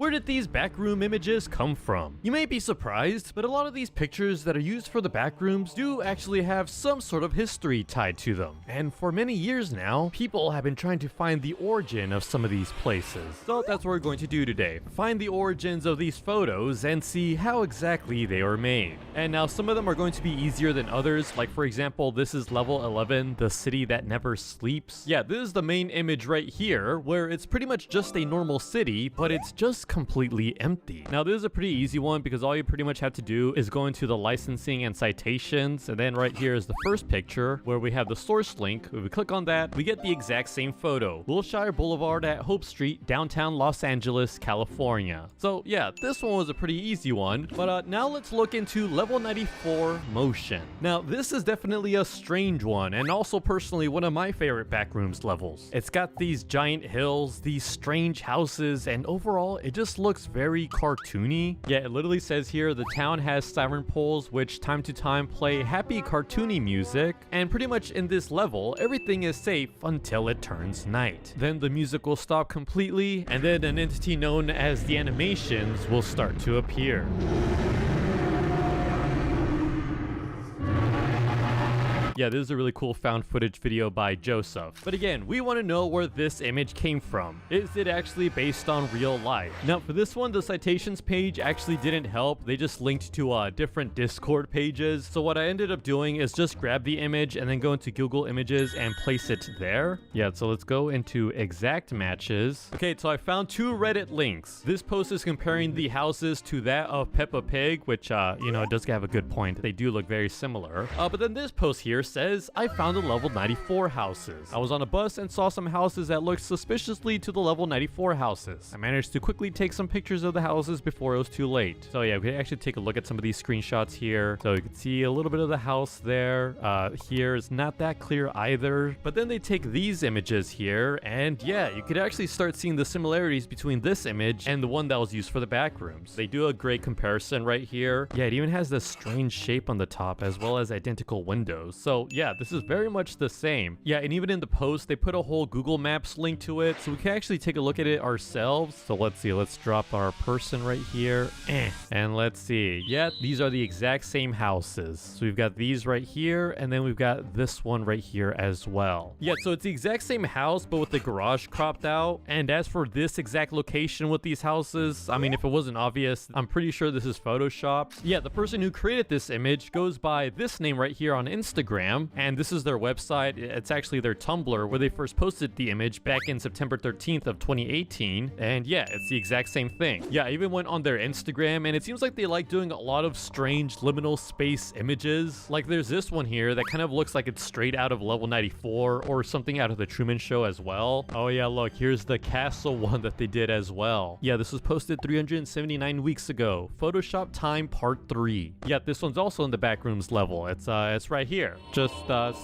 Where did these backroom images come from? You may be surprised, but a lot of these pictures that are used for the backrooms do actually have some sort of history tied to them. And for many years now, people have been trying to find the origin of some of these places. So that's what we're going to do today. Find the origins of these photos and see how exactly they were made. And now some of them are going to be easier than others. Like for example, this is level 11, the city that never sleeps. Yeah, this is the main image right here, where it's pretty much just a normal city, but it's just completely empty. Now this is a pretty easy one because all you pretty much have to do is go into the licensing and citations, and then right here is the first picture where we have the source link. If we click on that, we get the exact same photo. Wilshire Boulevard at Hope Street, downtown Los Angeles, California. So yeah, this one was a pretty easy one, but now let's look into level 94 motion. Now this is definitely a strange one, and also personally one of my favorite backrooms levels. It's got these giant hills, these strange houses, and overall it just looks very cartoony. Yeah, it literally says here the town has siren poles which time to time play happy cartoony music, and pretty much in this level everything is safe until it turns night. Then the music will stop completely, and then an entity known as the animations will start to appear. Yeah, this is a really cool found footage video by Joseph. But again, we want to know where this image came from. Is it actually based on real life? Now for this one, the citations page actually didn't help. They just linked to different Discord pages. So what I ended up doing is just grab the image and then go into Google Images and place it there. Yeah, so let's go into exact matches. Okay, so I found two Reddit links. This post is comparing the houses to that of Peppa Pig, which, you know, it does have a good point. They do look very similar. But then this post here says, I found the level 94 houses. I was on a bus and saw some houses that looked suspiciously to the level 94 houses. I managed to quickly take some pictures of the houses before it was too late. So yeah, we can actually take a look at some of these screenshots here. So you can see a little bit of the house there. Here is not that clear either. But then they take these images here, and yeah, you could actually start seeing the similarities between this image and the one that was used for the backrooms. They do a great comparison right here. Yeah, it even has this strange shape on the top as well as identical windows. So yeah, this is very much the same. Yeah, and even in the post, they put a whole Google Maps link to it, so we can actually take a look at it ourselves. So let's see, let's drop our person right here. And let's see. Yeah, these are the exact same houses. So we've got these right here, and then we've got this one right here as well. Yeah, so it's the exact same house, but with the garage cropped out. And as for this exact location with these houses, I mean, if it wasn't obvious, I'm pretty sure this is photoshopped. Yeah, the person who created this image goes by this name right here on Instagram, and this is their website. It's actually their Tumblr where they first posted the image back in September 13th of 2018, and yeah, it's the exact same thing. Yeah, I even went on their Instagram, and it seems like they like doing a lot of strange liminal space images. Like there's this one here that kind of looks like it's straight out of level 94 or something out of the Truman Show as well. Oh yeah, look, here's the castle one that they did as well. Yeah, this was posted 379 weeks ago. Photoshop time part 3. Yeah, this one's also in the backrooms level. It's right here, just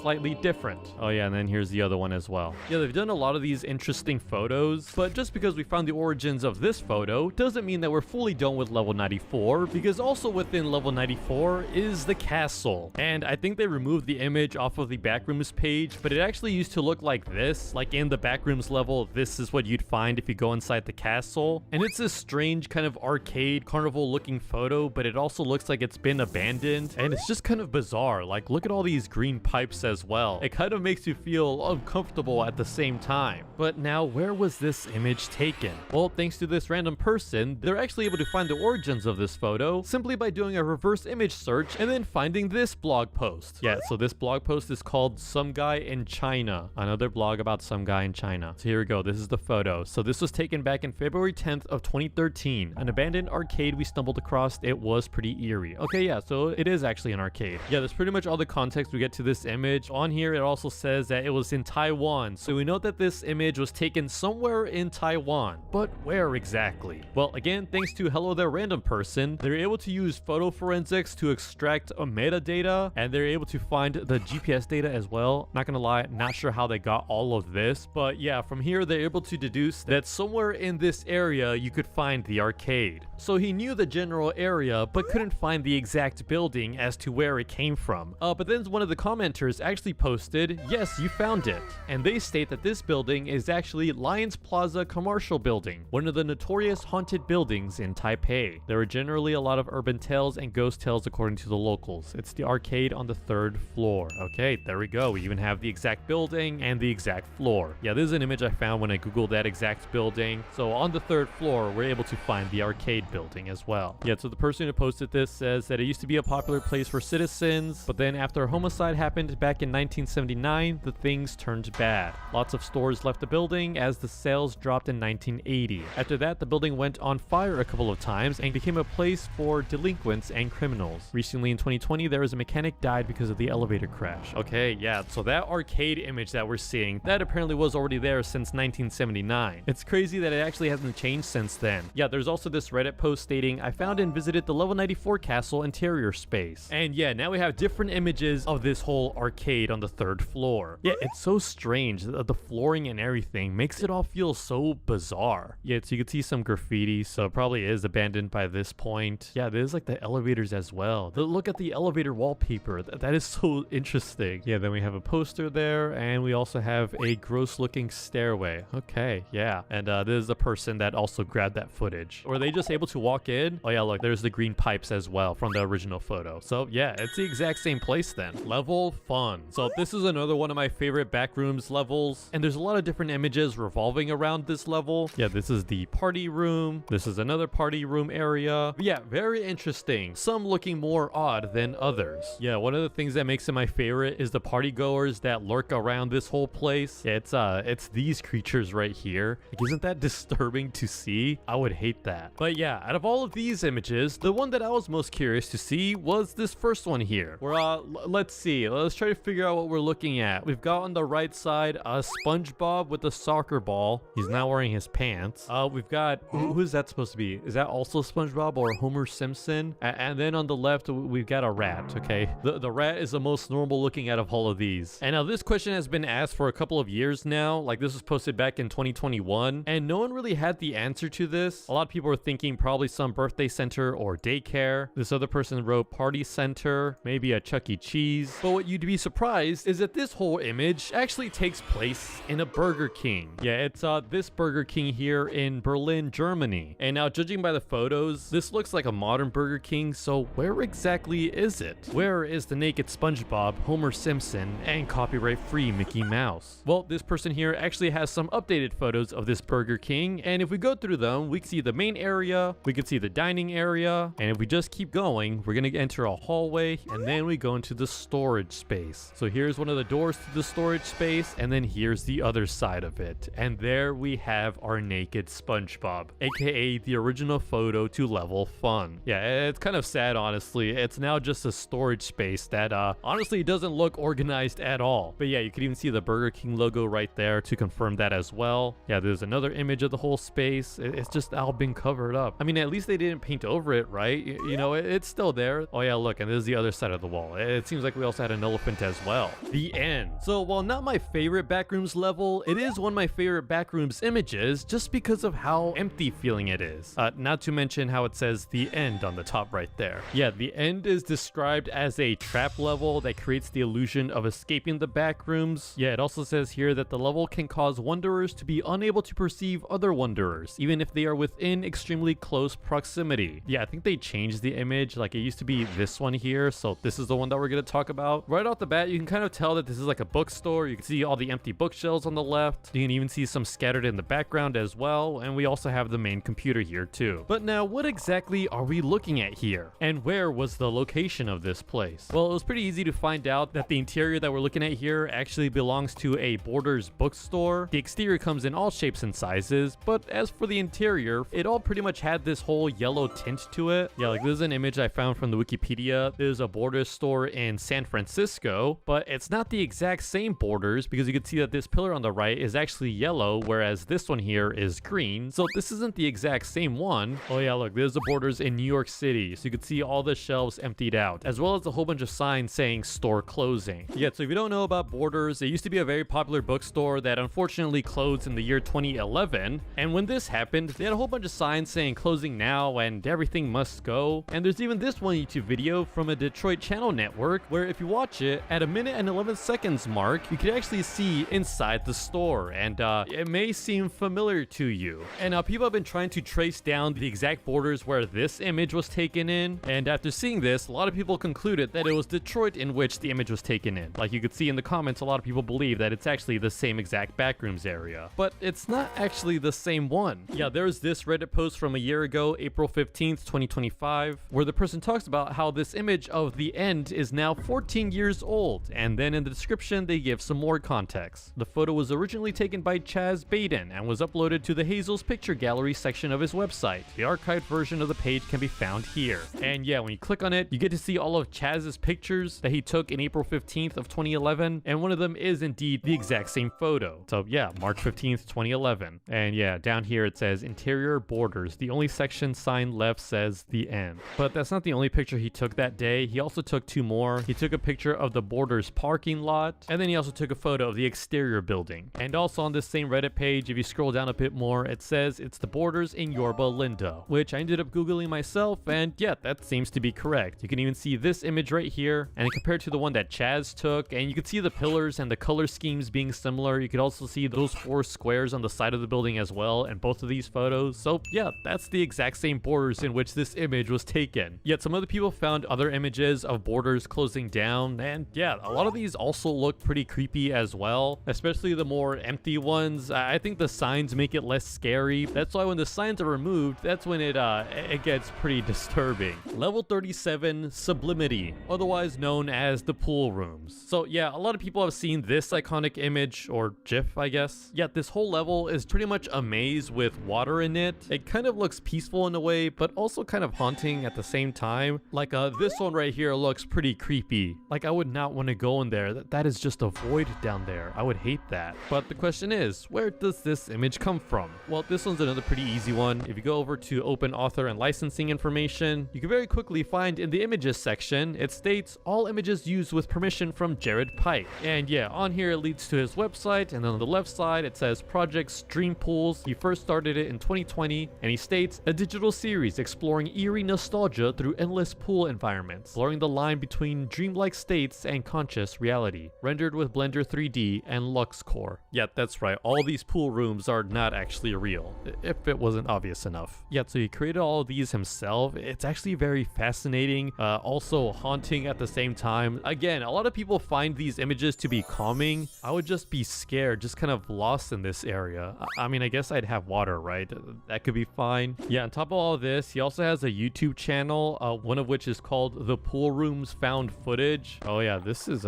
slightly different. Oh yeah, and then here's the other one as well. Yeah, they've done a lot of these interesting photos, but just because we found the origins of this photo doesn't mean that we're fully done with level 94, because also within level 94 is the castle. And I think they removed the image off of the backrooms page, but it actually used to look like this. Like in the backrooms level, this is what you'd find if you go inside the castle. And it's this strange kind of arcade carnival looking photo, but it also looks like it's been abandoned, and it's just kind of bizarre. Like look at all these green pipes as well. It kind of makes you feel uncomfortable at the same time. But now, where was this image taken? Well, thanks to this random person, they're actually able to find the origins of this photo simply by doing a reverse image search and then finding this blog post. Yeah, so this blog post is called Some Guy in China, another blog about some guy in China. So here we go, this is the photo. So this was taken back in February 10th of 2013. An abandoned arcade we stumbled across. It was pretty eerie. Okay, yeah, so it is actually an arcade. Yeah, that's pretty much all the context we get to this image. On here, it also says that it was in Taiwan. So we know that this image was taken somewhere in Taiwan, but where exactly? Well, again, thanks to Hello There Random Person, they're able to use photo forensics to extract a metadata, and they're able to find the GPS data as well. Not gonna lie, not sure how they got all of this, but yeah, from here, they're able to deduce that somewhere in this area, you could find the arcade. So he knew the general area, but couldn't find the exact building as to where it came from. But then one of the commenters actually posted, yes, you found it. And they state that this building is actually Lions Plaza Commercial Building, one of the notorious haunted buildings in Taipei. There are generally a lot of urban tales and ghost tales according to the locals. It's the arcade on the 3rd floor. Okay, there we go. We even have the exact building and the exact floor. Yeah, this is an image I found when I googled that exact building. So on the 3rd floor, we're able to find the arcade building as well. Yeah, so the person who posted this says that it used to be a popular place for citizens, but then after a homicide happened back in 1979, the things turned bad. Lots of stores left the building as the sales dropped in 1980. After that, the building went on fire a couple of times and became a place for delinquents and criminals. Recently in 2020, there was a mechanic died because of the elevator crash. Okay, yeah, so that arcade image that we're seeing, that apparently was already there since 1979. It's crazy that it actually hasn't changed since then. Yeah, there's also this Reddit post stating, I found and visited the level 94 castle interior space. And yeah, now we have different images of this whole arcade on the 3rd floor. Yeah, it's so strange. The flooring and everything makes it all feel so bizarre. Yeah, so you can see some graffiti, so it probably is abandoned by this point. Yeah, there's like the elevators as well. Look at the elevator wallpaper. That is so interesting. Yeah, then we have a poster there, and we also have a gross looking stairway. Okay, yeah. And this is the person that also grabbed that footage. Were they just able to walk in? Oh yeah, look, there's the green pipes as well from the original photo. So yeah, it's the exact same place then. Level fun. So this is another one of my favorite backrooms levels, and there's a lot of different images revolving around this level. Yeah, this is the party room. This is another party room area. But yeah, very interesting. Some looking more odd than others. Yeah, one of the things that makes it my favorite is the party goers that lurk around this whole place. Yeah, it's these creatures right here. Like, isn't that disturbing to see? I would hate that. But yeah, out of all of these images, the one that I was most curious to see was this first one here. Where let's see. Let's try to figure out what we're looking at. We've got on the right side a SpongeBob with a soccer ball. He's not wearing his pants. We've got, who is that supposed to be? Is that also SpongeBob or Homer Simpson? And then on the left, we've got a rat, okay? The rat is the most normal looking out of all of these. And now this question has been asked for a couple of years now. Like, this was posted back in 2021, and no one really had the answer to this. A lot of people were thinking probably some birthday center or daycare. This other person wrote party center, maybe a Chuck E. Cheese. But what you'd be surprised is that this whole image actually takes place in a Burger King. Yeah, it's this Burger King here in Berlin, Germany. And now, judging by the photos, this looks like a modern Burger King, so where exactly is it? Where is the naked SpongeBob, Homer Simpson, and copyright-free Mickey Mouse? Well, this person here actually has some updated photos of this Burger King, and if we go through them, we can see the main area, we can see the dining area, and if we just keep going, we're gonna enter a hallway, and then we go into the storage space. So here's one of the doors to the storage space, and then here's the other side of it. And there we have our naked SpongeBob, aka the original photo to level fun. Yeah, it's kind of sad, honestly. It's now just a storage space that honestly doesn't look organized at all. But yeah, you can even see the Burger King logo right there to confirm that as well. Yeah, there's another image of the whole space. It's just all been covered up. I mean, at least they didn't paint over it, right? You know, it's still there. Oh yeah, look, and this is the other side of the wall. It seems like we also had an elephant as well. The end. So while not my favorite backrooms level, it is one of my favorite backrooms images just because of how empty feeling it is. Not to mention how it says the end on the top right there. Yeah, the end is described as a trap level that creates the illusion of escaping the backrooms. Yeah, it also says here that the level can cause wanderers to be unable to perceive other wanderers, even if they are within extremely close proximity. Yeah, I think they changed the image. Like, it used to be this one here, so this is the one that we're going to talk about. Right off the bat, you can kind of tell that this is like a bookstore. You can see all the empty bookshelves on the left. You can even see some scattered in the background as well, and we also have the main computer here too. But now, what exactly are we looking at here? And where was the location of this place? Well, it was pretty easy to find out that the interior that we're looking at here actually belongs to a Borders bookstore. The exterior comes in all shapes and sizes, but as for the interior, it all pretty much had this whole yellow tint to it. Yeah, like this is an image I found from the Wikipedia. There's a Borders store in San Francisco, but it's not the exact same Borders because you can see that this pillar on the right is actually yellow, whereas this one here is green. So this isn't the exact same one. Oh yeah, look, there's the Borders in New York City. So you can see all the shelves emptied out, as well as a whole bunch of signs saying store closing. Yeah, so if you don't know about Borders, it used to be a very popular bookstore that unfortunately closed in the year 2011. And when this happened, they had a whole bunch of signs saying closing now and everything must go. And there's even this one YouTube video from a Detroit channel network where if you watch it, at a minute and 11 seconds mark, you can actually see inside the store, and it may seem familiar to you. And now people have been trying to trace down the exact borders where this image was taken in, and after seeing this, a lot of people concluded that it was Detroit in which the image was taken in. Like you could see in the comments, a lot of people believe that it's actually the same exact backrooms area, but it's not actually the same one. Yeah, there's this Reddit post from a year ago, April 15th, 2025, where the person talks about how this image of the end is now 14 years old, and then in the description they give some more context. The photo was originally taken by Chaz Baden and was uploaded to the Hazel's Picture Gallery section of his website. The archived version of the page can be found here. And yeah, when you click on it, you get to see all of Chaz's pictures that he took in April 15th of 2011, and one of them is indeed the exact same photo. So yeah, March 15th, 2011. And yeah, down here it says interior borders. The only section sign left says the end. But that's not the only picture he took that day. He also took two more. He took a picture of the Borders parking lot, and then he also took a photo of the exterior building. And also on this same Reddit page, if you scroll down a bit more, it says it's the Borders in Yorba Linda, which I ended up Googling myself, and yeah, that seems to be correct. You can even see this image right here, and compared to the one that Chaz took, and you can see the pillars and the color schemes being similar. You could also see those four squares on the side of the building as well in both of these photos. So yeah, that's the exact same borders in which this image was taken. Yet some other people found other images of borders closing down, and yeah, a lot of these also look pretty creepy as well, especially the more empty ones. I think the signs make it less scary. That's why when the signs are removed, that's when it gets pretty disturbing. Level 37, Sublimity, otherwise known as the pool rooms. So yeah, a lot of people have seen this iconic image, or GIF I guess. Yet this whole level is pretty much a maze with water in it. It kind of looks peaceful in a way, but also kind of haunting at the same time. Like this one right here looks pretty creepy. Like I would not want to go in there. That is just a void down there. I would hate that. But the question is, where does this image come from? Well, this one's another pretty easy one. If you go over to open author and licensing information, you can very quickly find in the images section, it states all images used with permission from Jared Pike. And yeah, on here it leads to his website, and then on the left side it says Project Stream Pools. He first started it in 2020, and he states a digital series exploring eerie nostalgia through endless pool environments, blurring the line between dreamlike states and conscious reality, rendered with Blender 3D and LuxCore. Yeah, that's right, all these pool rooms are not actually real, if it wasn't obvious enough. Yeah, so he created all of these himself. It's actually very fascinating, also haunting at the same time. Again, a lot of people find these images to be calming. I would just be scared, just kind of lost in this area. I mean, I guess I'd have water, right? That could be fine. Yeah, on top of all of this, he also has a YouTube channel, one of which is called The Pool Rooms Found Footage. Oh yeah, this is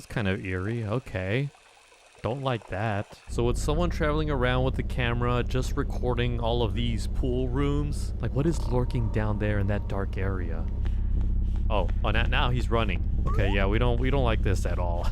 kind of eerie. Okay. Don't like that. So it's someone traveling around with the camera, just recording all of these pool rooms. Like, what is lurking down there in that dark area? Oh, now he's running. Okay, yeah, we don't like this at all.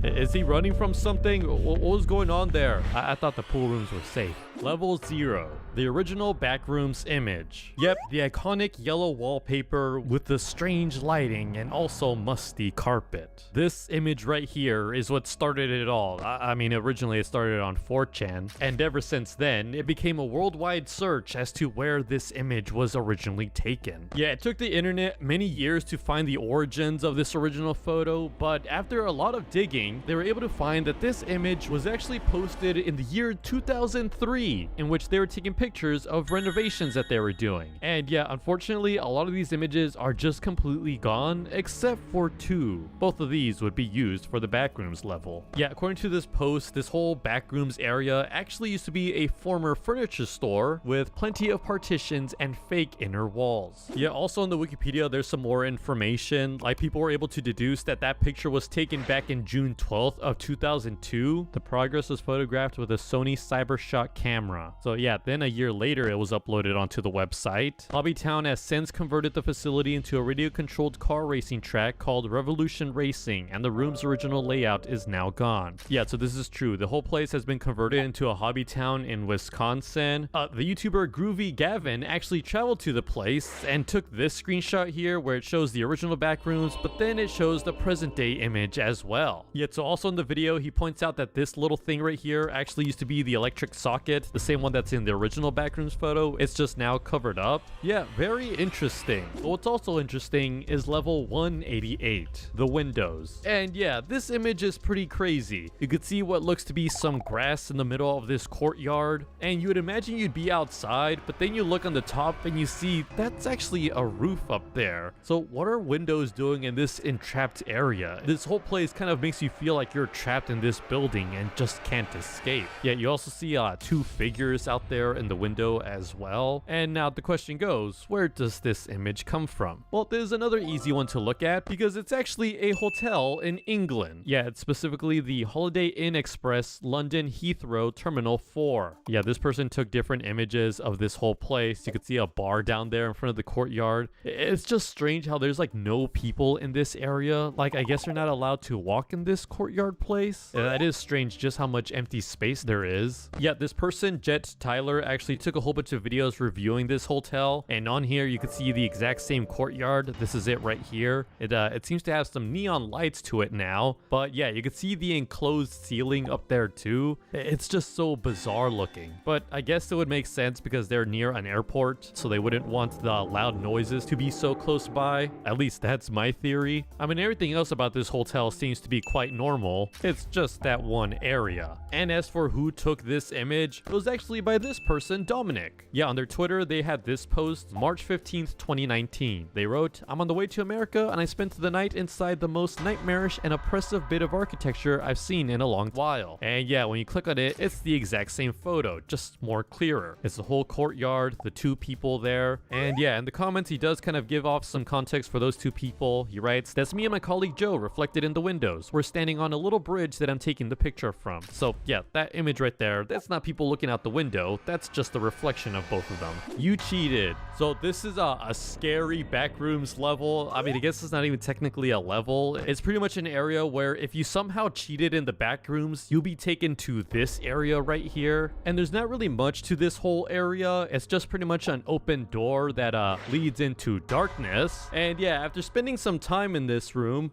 Is he running from something? What was going on there? I thought the pool rooms were safe. Level 0, the original backrooms image. Yep, the iconic yellow wallpaper with the strange lighting and also musty carpet. This image right here is what started it all. I mean, originally it started on 4chan, and ever since then, it became a worldwide search as to where this image was originally taken. Yeah, it took the internet many years to find the origins of this original photo, but after a lot of digging, they were able to find that this image was actually posted in the year 2003, in which they were taking pictures of renovations that they were doing. And yeah, unfortunately, a lot of these images are just completely gone, except for two. Both of these would be used for the backrooms level. Yeah, according to this post, this whole backrooms area actually used to be a former furniture store with plenty of partitions and fake inner walls. Yeah, also on the Wikipedia, there's some more information. Like, people were able to deduce that that picture was taken back in June 12th of 2002. The progress was photographed with a Sony CyberShot camera. So yeah, then a year later it was uploaded onto the website. Hobbytown has since converted the facility into a radio-controlled car racing track called Revolution Racing, and the room's original layout is now gone. Yeah, so this is true. The whole place has been converted into a hobbytown in Wisconsin. The YouTuber Groovy Gavin actually traveled to the place and took this screenshot here where it shows the original backrooms, but then it it shows the present day image as well. Yet so also in the video, he points out that this little thing right here actually used to be the electric socket, the same one that's in the original backrooms photo. It's just now covered up. Yeah, very interesting. But what's also interesting is level 188, the windows. And yeah, this image is pretty crazy. You could see what looks to be some grass in the middle of this courtyard, and you would imagine you'd be outside, but then you look on the top and you see that's actually a roof up there. So what are windows doing in this entrapped area? This whole place kind of makes you feel like you're trapped in this building and just can't escape. Yet you also see two figures out there in the window as well. And now the question goes, where does this image come from? Well, there's another easy one to look at because it's actually a hotel in England. Yeah, it's specifically the Holiday Inn Express London Heathrow Terminal 4. Yeah, this person took different images of this whole place. You could see a bar down there in front of the courtyard. It's just strange how there's like no people in this area. Like, I guess you're not allowed to walk in this courtyard place. Yeah, that is strange just how much empty space there is. Yeah, this person, Jet Tyler, actually took a whole bunch of videos reviewing this hotel, and on here you can see the exact same courtyard. This is it right here. It seems to have some neon lights to it now, but yeah, you can see the enclosed ceiling up there too. It's just so bizarre looking, but I guess it would make sense because they're near an airport, so they wouldn't want the loud noises to be so close by. At least that's my theory. I mean, everything else about this hotel seems to be quite normal. It's just that one area. And as for who took this image, it was actually by this person, Dominic. Yeah, on their Twitter, they had this post March 15th, 2019. They wrote, "I'm on the way to America and I spent the night inside the most nightmarish and oppressive bit of architecture I've seen in a long while." And yeah, when you click on it, it's the exact same photo, just more clearer. It's the whole courtyard, the two people there. And yeah, in the comments, he does kind of give off some context for those two people. He writes, "That's me and my colleague Joe reflected in the windows. We're standing on a little bridge that I'm taking the picture from." So yeah, that image right there, that's not people looking out the window. That's just the reflection of both of them. You cheated. So this is a scary backrooms level. I mean, I guess it's not even technically a level. It's pretty much an area where if you somehow cheated in the backrooms, you'll be taken to this area right here. And there's not really much to this whole area. It's just pretty much an open door that leads into darkness. And yeah, after spending some time in this room,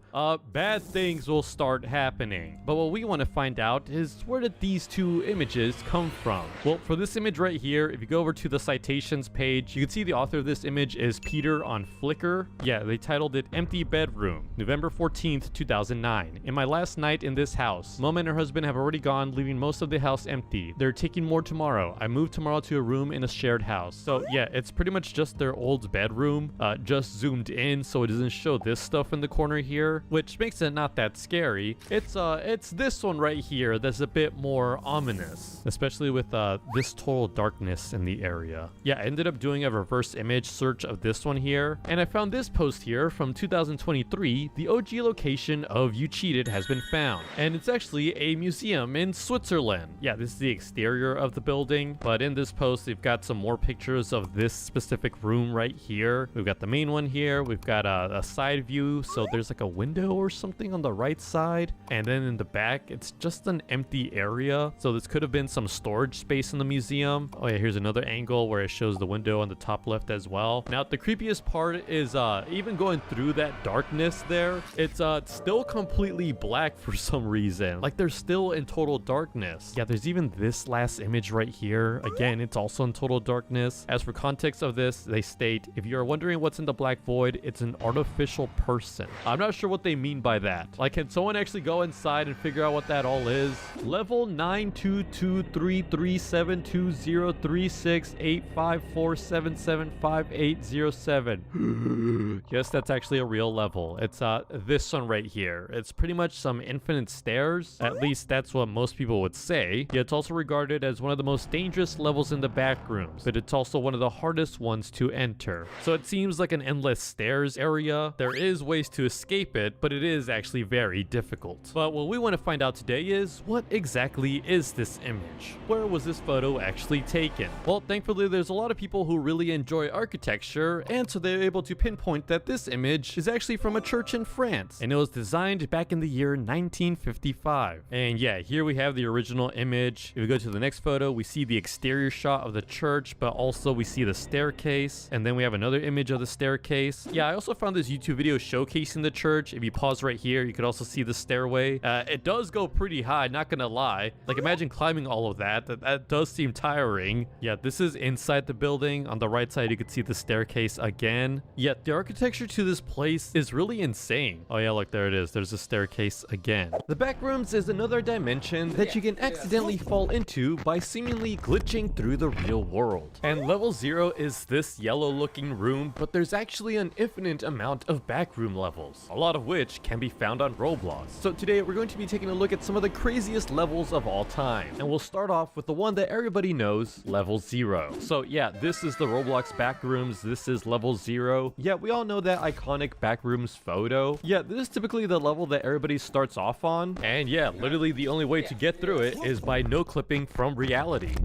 bad things will start happening. But what we want to find out is, where did these two images come from? Well, for this image right here, if you go over to the citations page, you can see the author of this image is Peter on Flickr. Yeah, they titled it "Empty Bedroom, November 14th, 2009. In my last night in this house, Mom and her husband have already gone, leaving most of the house empty. They're taking more tomorrow. I moved tomorrow to a room in a shared house." So yeah, it's pretty much just their old bedroom, just zoomed in so it doesn't show this stuff in the corner here, which makes it not that scary. It's this one right here that's a bit more ominous, especially with this total darkness in the area. Yeah, I ended up doing a reverse image search of this one here, and I found this post here from 2023. "The OG location of You Cheated has been found," and it's actually a museum in Switzerland. Yeah, this is the exterior of the building, but in this post they've got some more pictures of this specific room right here. We've got the main one here, we've got a side view, so there's like a window or something on the right side, and then in the back it's just an empty area, so this could have been some storage space in the museum. Oh yeah, here's another angle where it shows the window on the top left as well. Now the creepiest part is even going through that darkness there, it's still completely black for some reason. Like, they're still in total darkness. Yeah, there's even this last image right here. Again, it's also in total darkness. As for context of this, they state, "If you are wondering what's in the black void, it's an artificial person." I'm not sure what they mean by that. Like, can someone actually go inside and figure out what that all is? Level 92233372685477580. Yes, that's actually a real level. It's this one right here. It's pretty much some infinite stairs. At least that's what most people would say. Yeah, it's also regarded as one of the most dangerous levels in the backrooms, but it's also one of the hardest ones to enter. So it seems like an endless stairs area. There is ways to escape it, but it is actually very difficult. But what we want to find out today is, what exactly is this image? Where was this photo actually taken? Well, thankfully there's a lot of people who really enjoy architecture, and so they're able to pinpoint that this image is actually from a church in France, and it was designed back in the year 1955. And yeah, here we have the original image. If we go to the next photo, we see the exterior shot of the church, but also we see the staircase, and then we have another image of the staircase. Yeah, I also found this YouTube video showcasing facing the church. If you pause right here, you could also see the stairway. It does go pretty high, not gonna lie. Like, imagine climbing all of that. That does seem tiring. Yeah, this is inside the building. On the right side, you could see the staircase again. Yeah, the architecture to this place is really insane. Oh yeah, look, there it is. There's a staircase again. The backrooms is another dimension that you can accidentally fall into by seemingly glitching through the real world. And level 0 is this yellow looking room, but there's actually an infinite amount of backroom levels, a lot of which can be found on Roblox. So today we're going to be taking a look at some of the craziest levels of all time. And we'll start off with the one that everybody knows, level 0. So yeah, this is the Roblox Backrooms. This is level 0. Yeah, we all know that iconic Backrooms photo. Yeah, this is typically the level that everybody starts off on. And yeah, literally the only way to get through it is by no clipping from reality.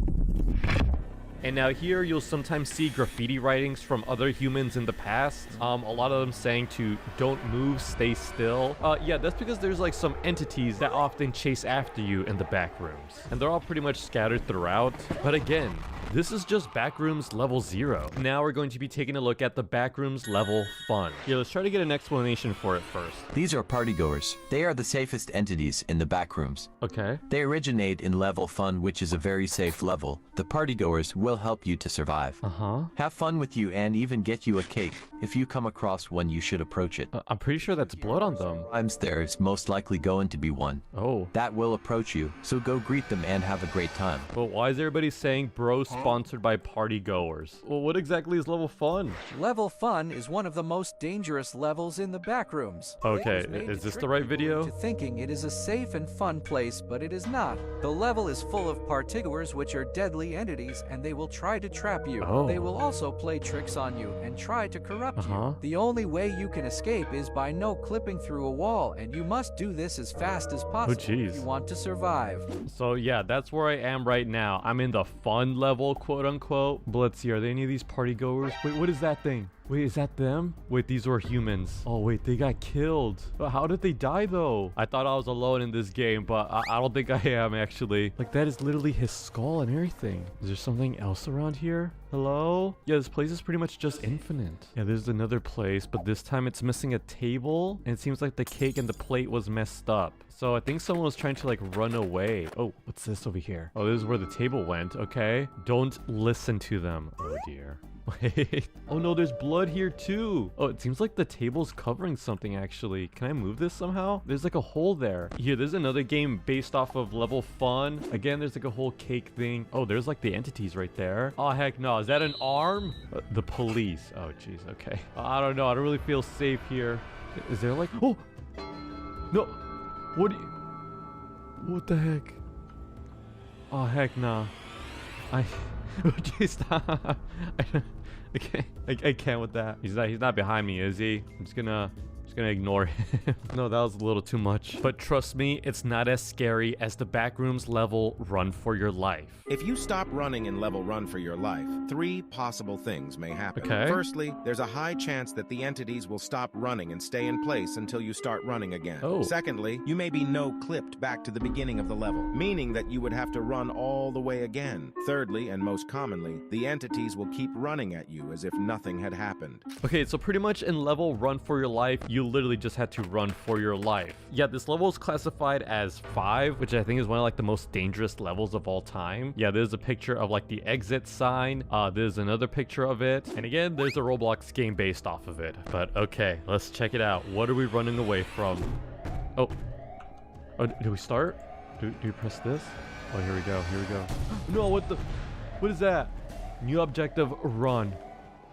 And now here you'll sometimes see graffiti writings from other humans in the past. A lot of them saying to don't move, stay still. Yeah, that's because there's like some entities that often chase after you in the backrooms. And they're all pretty much scattered throughout. But again, this is just Backrooms level 0. Now we're going to be taking a look at the Backrooms level fun. Yeah, let's try to get an explanation for it first. These are partygoers. They are the safest entities in the Backrooms. Okay. They originate in level fun, which is a very safe level. The partygoers will help you to survive. Have fun with you and even get you a cake. If you come across one, you should approach it. I'm pretty sure that's blood on them. Sometimes there's most likely going to be one. Oh. That will approach you, so go greet them and have a great time. But why is everybody saying bro sponsored by party goers? Well, what exactly is level fun? Level fun is one of the most dangerous levels in the Backrooms. Okay, is this the right video? To thinking it is a safe and fun place, but it is not. The level is full of partygoers, which are deadly entities, and they will try to trap you. Oh. They will also play tricks on you and try to corrupt you. The only way you can escape is by no clipping through a wall, and you must do this as fast as possible if you want to survive. So yeah, that's where I am right now. I'm in the fun level, quote unquote. But let's see, are there any of these party goers? Wait, what is that thing? Wait, is that them? Wait, these were humans. Oh wait, they got killed. But how did they die though? I thought I was alone in this game, but I don't think I am actually. Like, that is literally his skull and everything. Is there something else around here? Hello? Yeah, this place is pretty much just infinite. Yeah, there's another place, but this time it's missing a table. And it seems like the cake and the plate was messed up. So I think someone was trying to like run away. Oh, what's this over here? Oh, this is where the table went. Okay. Don't listen to them. Oh dear. Wait. Oh no, there's blood here too. Oh, it seems like the table's covering something actually. Can I move this somehow? There's like a hole there. Here, there's another game based off of level fun. Again, there's like a whole cake thing. Oh, there's like the entities right there. Oh, heck no. Is that an arm? The police. Oh, jeez. Okay. I don't know. I don't really feel safe here. Is there like... Oh! No! What the heck? Oh, heck nah. Oh, jeez, stop. I can't with that. He's not behind me, is he? I'm just gonna ignore him. No, that was a little too much. But trust me, it's not as scary as the Backrooms level Run for Your Life. If you stop running in level Run for Your Life, 3 possible things may happen. Okay. Firstly, there's a high chance that the entities will stop running and stay in place until you start running again. Oh. Secondly, you may be no-clipped back to the beginning of the level, meaning that you would have to run all the way again. Thirdly, and most commonly, the entities will keep running at you as if nothing had happened. Okay, so pretty much in level Run for Your Life, you literally just had to run for your life. Yeah, this level is classified as 5, which I think is one of like the most dangerous levels of all time. Yeah, there's a picture of like the exit sign. There's another picture of it. And again, there's a Roblox game based off of it. But okay, let's check it out. What are we running away from? Oh, do we start? Do you press this? Oh, here we go. No, what is that? New objective, run.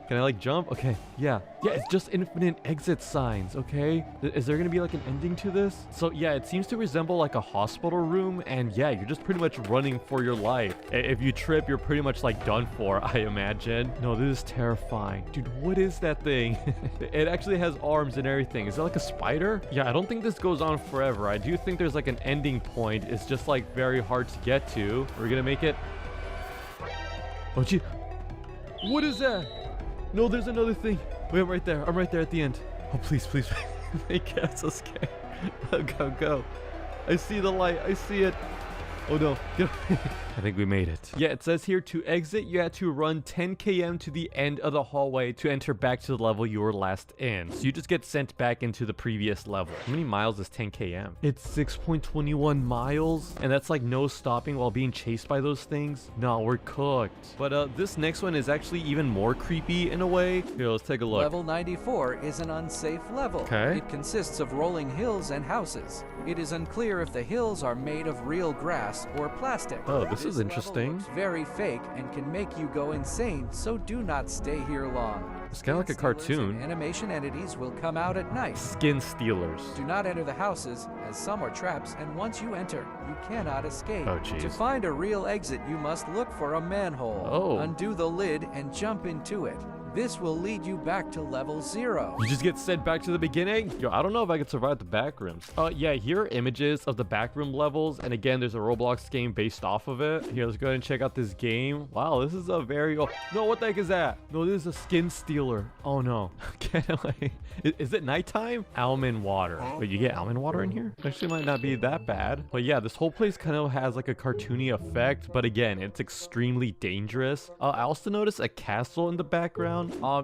Can I like jump? Okay, yeah, it's just infinite exit signs. Okay, is there gonna be like an ending to this? So yeah, it seems to resemble like a hospital room, and yeah, you're just pretty much running for your life. If you trip, you're pretty much like done for, I imagine. No, this is terrifying. Dude, what is that thing? It actually has arms and everything. Is that like a spider? Yeah, I don't think this goes on forever. I do think there's like an ending point. It's just like very hard to get to. We're gonna make it. Oh gee, what is that? No, there's another thing. Wait, I'm right there at the end. Oh, please. Make it. I'm so scared. Go. I see the light. I see it. Oh no. I think we made it. Yeah, it says here to exit, you had to run 10 km to the end of the hallway to enter back to the level you were last in. So you just get sent back into the previous level. How many miles is 10 km? It's 6.21 miles. And that's like no stopping while being chased by those things. No, we're cooked. But this next one is actually even more creepy in a way. Here, let's take a look. Level 94 is an unsafe level. Okay. It consists of rolling hills and houses. It is unclear if the hills are made of real grass or plastic. Oh, this is interesting. Looks very fake and can make you go insane, so do not stay here long. It's kind of like a cartoon. Animation entities will come out at night. Skin stealers. Do not enter the houses, as some are traps, and once you enter, you cannot escape. Oh, jeez. To find a real exit, you must look for a manhole. Oh. Undo the lid and jump into it. This will lead you back to level 0. You just get sent back to the beginning? Yo, I don't know if I could survive the backrooms. Yeah, here are images of the backroom levels. And again, there's a Roblox game based off of it. Here, let's go ahead and check out this game. Wow, this is a very... Oh, no, what the heck is that? No, this is a skin stealer. Oh, no. Is it nighttime? Almond water. Wait, you get almond water in here? Actually, might not be that bad. But yeah, this whole place kind of has like a cartoony effect. But again, it's extremely dangerous. I also noticed a castle in the background.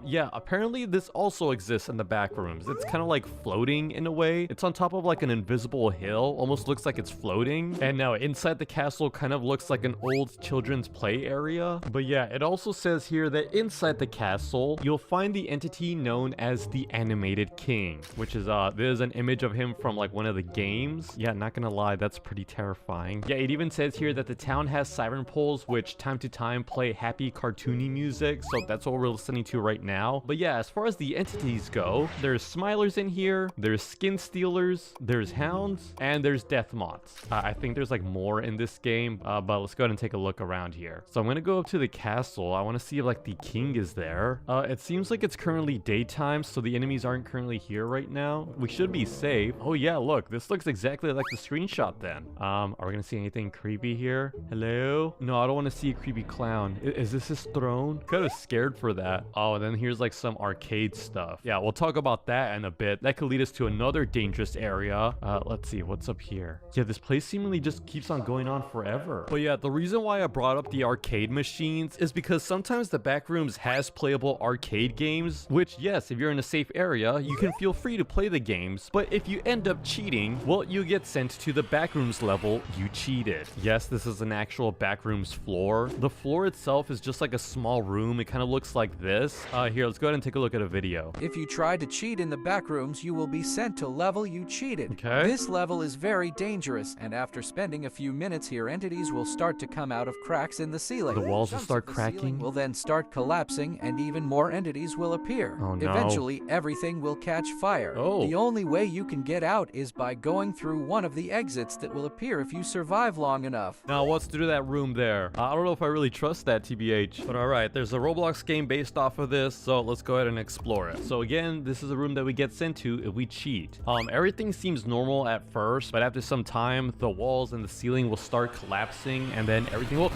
Yeah, apparently this also exists in the back rooms. It's kind of like floating in a way. It's on top of like an invisible hill, almost looks like it's floating. And now inside the castle kind of looks like an old children's play area. But yeah, it also says here that inside the castle, you'll find the entity known as the Animated King, which is there's an image of him from like one of the games. Yeah, not gonna lie, that's pretty terrifying. Yeah, it even says here that the town has siren poles, which time to time play happy cartoony music. So that's what we're listening to right now. But yeah, as far as the entities go, there's smilers in here, there's skin stealers, there's hounds, and there's death moths. I think there's like more in this game, but let's go ahead and take a look around here. So I'm gonna go up to the castle. I want to see if like the king is there. It seems like it's currently daytime, so the enemies aren't currently here right now. We should be safe. Oh yeah, look, this looks exactly like the screenshot then. Are we gonna see anything creepy here? Hello? No, I don't want to see a creepy clown. Is this his throne? Kind of scared for that. Oh, and then here's like some arcade stuff. Yeah, we'll talk about that in a bit. That could lead us to another dangerous area. Let's see, what's up here? Yeah, this place seemingly just keeps on going on forever. But yeah, the reason why I brought up the arcade machines is because sometimes the backrooms has playable arcade games, which yes, if you're in a safe area, you can feel free to play the games. But if you end up cheating, well, you get sent to the backrooms level you cheated. Yes, this is an actual backrooms floor. The floor itself is just like a small room. It kind of looks like this. Here, let's go ahead and take a look at a video. If you try to cheat in the backrooms, you will be sent to level you cheated. Okay. This level is very dangerous, and after spending a few minutes here, entities will start to come out of cracks in the ceiling. The walls will Chunks start of the ceiling cracking. will then start collapsing, and even more entities will appear. Oh, no. Eventually, everything will catch fire. Oh. The only way you can get out is by going through one of the exits that will appear if you survive long enough. Now, what's through that room there? I don't know if I really trust that, TBH. But alright, there's a Roblox game based off of this, so let's go ahead and explore it. So again, this is a room that we get sent to if we cheat. Everything seems normal at first, but after some time, the walls and the ceiling will start collapsing, and then everything will...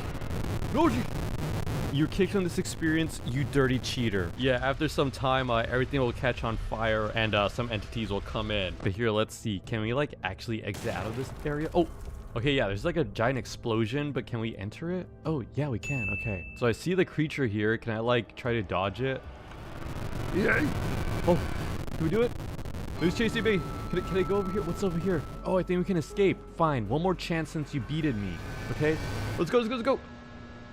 No, you're kicked from this experience, you dirty cheater. Yeah, after some time, everything will catch on fire, and some entities will come in. But here, let's see. Can we, like, actually exit out of this area? Oh! Okay, yeah, there's like a giant explosion, but can we enter it? Oh, yeah, we can. Okay. So I see the creature here. Can I, like, try to dodge it? Yeah. Oh, can we do it? Who's chasing me? Can I go over here? What's over here? Oh, I think we can escape. Fine. One more chance since you beated me. Okay. Let's go, let's go, let's go.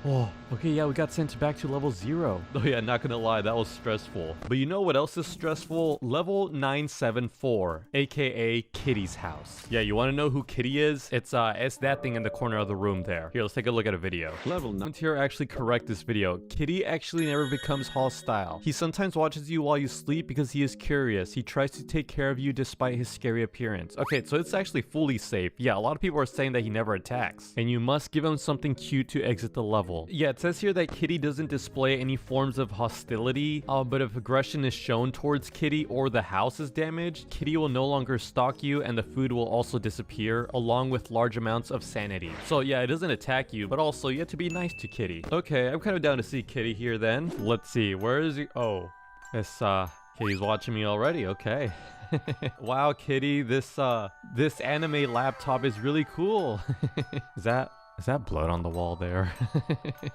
Oh, okay, yeah, we got sent back to level 0. Oh yeah, not gonna lie, that was stressful. But you know what else is stressful? Level 974, aka Kitty's house. Yeah, you wanna know who Kitty is? It's that thing in the corner of the room there. Here, let's take a look at a video. Level 9. Here, actually correct this video. Kitty actually never becomes hostile. He sometimes watches you while you sleep because he is curious. He tries to take care of you despite his scary appearance. Okay, so it's actually fully safe. Yeah, a lot of people are saying that he never attacks. And you must give him something cute to exit the level. Yeah, it says here that Kitty doesn't display any forms of hostility, but if aggression is shown towards Kitty or the house is damaged, Kitty will no longer stalk you and the food will also disappear, along with large amounts of sanity. So yeah, it doesn't attack you, but also you have to be nice to Kitty. Okay, I'm kind of down to see Kitty here then. Let's see, where is he? Oh, this, Kitty's watching me already, okay. Wow, Kitty, this anime laptop is really cool. Is that Is that blood on the wall there?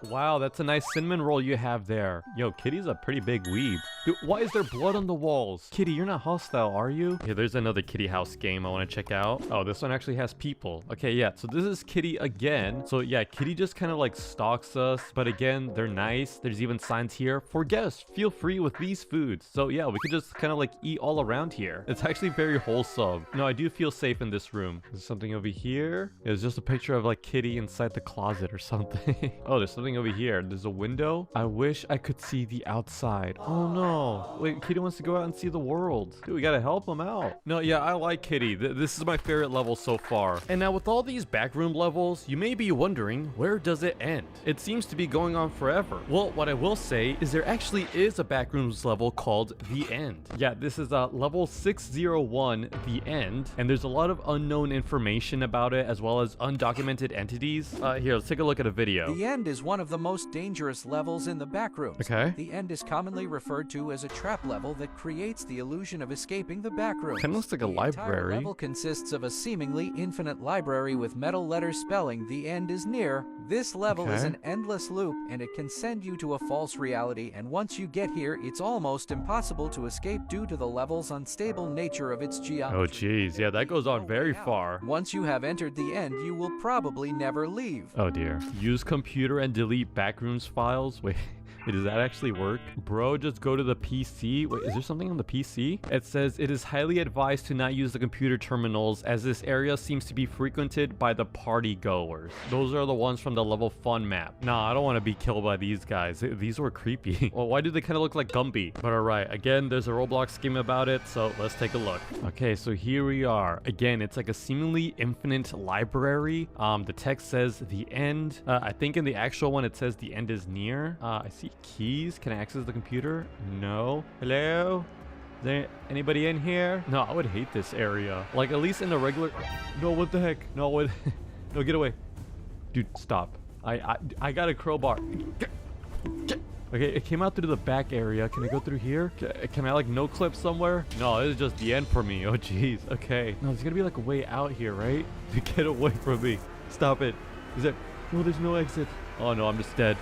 Wow, that's a nice cinnamon roll you have there. Yo, Kitty's a pretty big weeb. Dude, why is there blood on the walls? Kitty, you're not hostile, are you? Yeah, there's another Kitty house game I want to check out. Oh, this one actually has people. Okay, yeah, so this is Kitty again. So yeah, Kitty just kind of like stalks us. But again, they're nice. There's even signs here for guests. Feel free with these foods. So yeah, we could just kind of like eat all around here. It's actually very wholesome. No, I do feel safe in this room. There's something over here. It's just a picture of like Kitty inside the closet or something. Oh, there's something over here. There's a window. I wish I could see the outside. Oh no. Wait, Kitty wants to go out and see the world. Dude, we gotta help him out. No, yeah, I like Kitty. This is my favorite level so far. And now with all these backroom levels, you may be wondering, where does it end? It seems to be going on forever. Well, what I will say is there actually is a backrooms level called The End. Yeah, this is level 601, The End. And there's a lot of unknown information about it as well as undocumented entities. Here, let's take a look at a video. The End is one of the most dangerous levels in the backrooms. Okay. The End is commonly referred to as a trap level that creates the illusion of escaping the backrooms. Kind of looks like a library. The level consists of a seemingly infinite library with metal letters spelling "The End is near." This level is an endless loop, and it can send you to a false reality, and once you get here, it's almost impossible to escape due to the level's unstable nature of its geometry. Oh geez, yeah, that goes on very far. Once you have entered the End, you will probably never leave. Oh dear. Use computer and delete backrooms files. Wait, does that actually work? Bro, just go to the PC. Wait, is there something on the PC? It says it is highly advised to not use the computer terminals as this area seems to be frequented by the party goers. Those are the ones from the level fun map. Nah, I don't want to be killed by these guys. These were creepy. Well, why do they kind of look like Gumby? But all right, again, there's a Roblox game about it, so let's take a look. Okay, so here we are. Again, it's like a seemingly infinite library. The text says The End. I think in the actual one, it says The End is near. I see keys. Can I access the computer? No. Hello? Is there anybody in here? No, I would hate this area. Like, at least in the regular... No, what the heck? No, what? No, get away. Dude, stop. I got a crowbar. Okay, it came out through the back area. Can I go through here? Can I, like, no clip somewhere? No, this is just the end for me. Oh, jeez. Okay. No, there's gonna be, like, a way out here, right? To get away from me. Stop it. Is there... No, there's no exit. Oh, no, I'm just dead.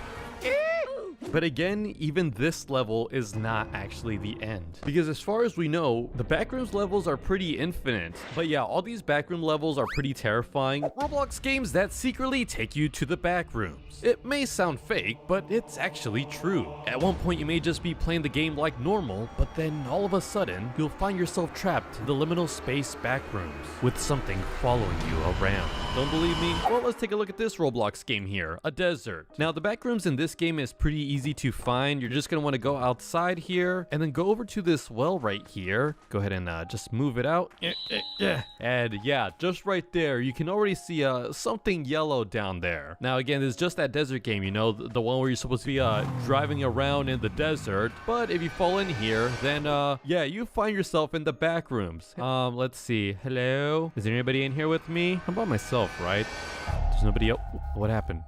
But again, even this level is not actually the end. Because as far as we know, the backrooms levels are pretty infinite. But yeah, all these backroom levels are pretty terrifying. Roblox games that secretly take you to the backrooms. It may sound fake, but it's actually true. At one point, you may just be playing the game like normal, but then all of a sudden, you'll find yourself trapped in the liminal space backrooms with something following you around. Don't believe me? Well, let's take a look at this Roblox game here, a desert. Now, the backrooms in this game is pretty easy to find. You're just gonna want to go outside here and then go over to this well right here. Go ahead and just move it out. And yeah, just right there, you can already see something yellow down there. Now again, this is just that desert game, you know, the one where you're supposed to be driving around in the desert. But if you fall in here, then yeah, you find yourself in the back rooms. Let's see. Hello? Is there anybody in here with me? I'm by myself, right? There's nobody else. What happened?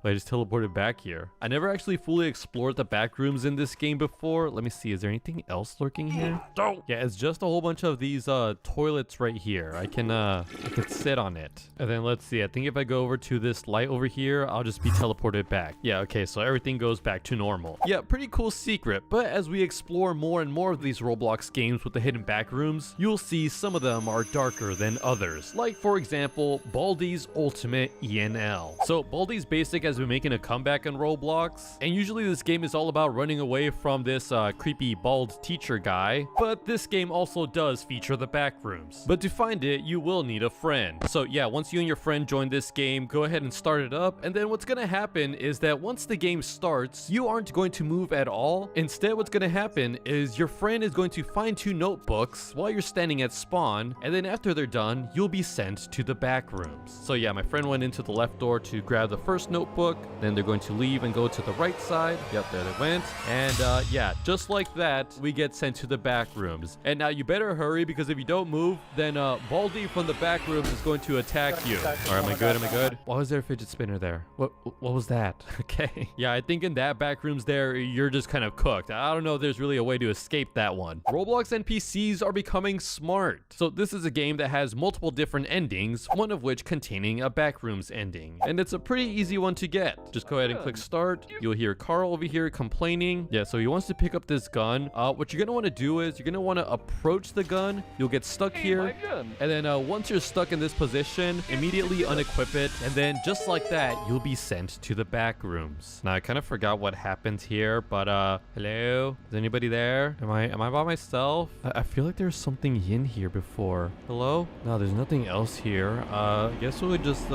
I just teleported back here. I never actually fully explored the back rooms in this game before. Let me see. Is there anything else lurking here? Yeah, it's just a whole bunch of these toilets right here. I could sit on it. And then let's see. I think if I go over to this light over here, I'll just be teleported back. Yeah, okay. So everything goes back to normal. Yeah, pretty cool secret. But as we explore more and more of these Roblox games with the hidden back rooms, you'll see some of them are darker than others. Like, for example, Baldi's Ultimate ENL. So Baldi's Basic has been making a comeback on Roblox, and usually this game is all about running away from this creepy bald teacher guy, but this game also does feature the back rooms. But to find it, you will need a friend. So yeah, once you and your friend join this game, go ahead and start it up, and then what's gonna happen is that once the game starts, you aren't going to move at all. Instead, what's gonna happen is your friend is going to find 2 notebooks while you're standing at spawn, and then after they're done, you'll be sent to the back rooms. So yeah, my friend went into the left door to grab the first notebook, then they're going to leave and go to the right side. Yep, there they went. And yeah, just like that, we get sent to the back rooms. And now you better hurry, because if you don't move, then Baldi from the back rooms is going to attack you. All right, am I good? Am I good? Why was there a fidget spinner there? What was that? Okay. Yeah, I think in that back rooms there, you're just kind of cooked. I don't know if there's really a way to escape that one. Roblox NPCs are becoming smart. So this is a game that has multiple different endings, one of which containing a backrooms ending. ending, and it's a pretty easy one to get. Just go ahead and click start. You'll hear Carl over here complaining. Yeah, so he wants to pick up this gun. What you're gonna want to do is you're gonna want to approach the gun. You'll get stuck here, and then once you're stuck in this position, immediately unequip it, and then just like that, you'll be sent to the back rooms. Now I kind of forgot what happened here, but hello, is anybody there? Am I by myself? I feel like there's something in here before. Hello? No, there's nothing else here. I guess we'll just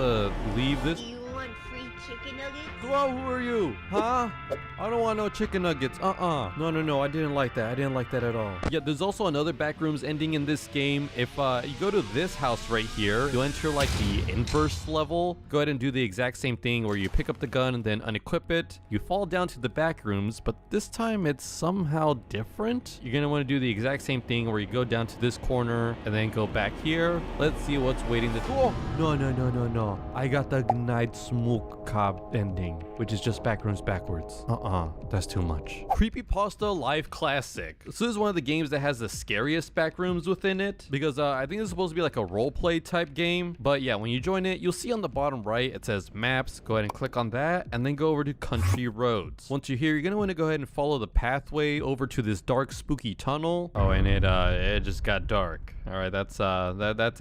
leave this. Do you want free chicken nuggets? Whoa, who are you? Huh? I don't want no chicken nuggets. No, I didn't like that. I didn't like that at all. Yeah, there's also another backrooms ending in this game. If you go to this house right here, you'll enter like the inverse level. Go ahead and do the exact same thing where you pick up the gun and then unequip it. You fall down to the backrooms, but this time it's somehow different. You're gonna want to do the exact same thing where you go down to this corner and then go back here. Let's see what's waiting to... Oh, no. I got the night smoke cob ending, which is just backrooms backwards. That's too much. Creepypasta Live Classic. So this is one of the games that has the scariest backrooms within it, because I think it's supposed to be like a roleplay type game. But yeah, when you join it, you'll see on the bottom right, it says maps. Go ahead and click on that and then go over to country roads. Once you're here, you're gonna want to go ahead and follow the pathway over to this dark spooky tunnel. Oh, and it just got dark. All right, that's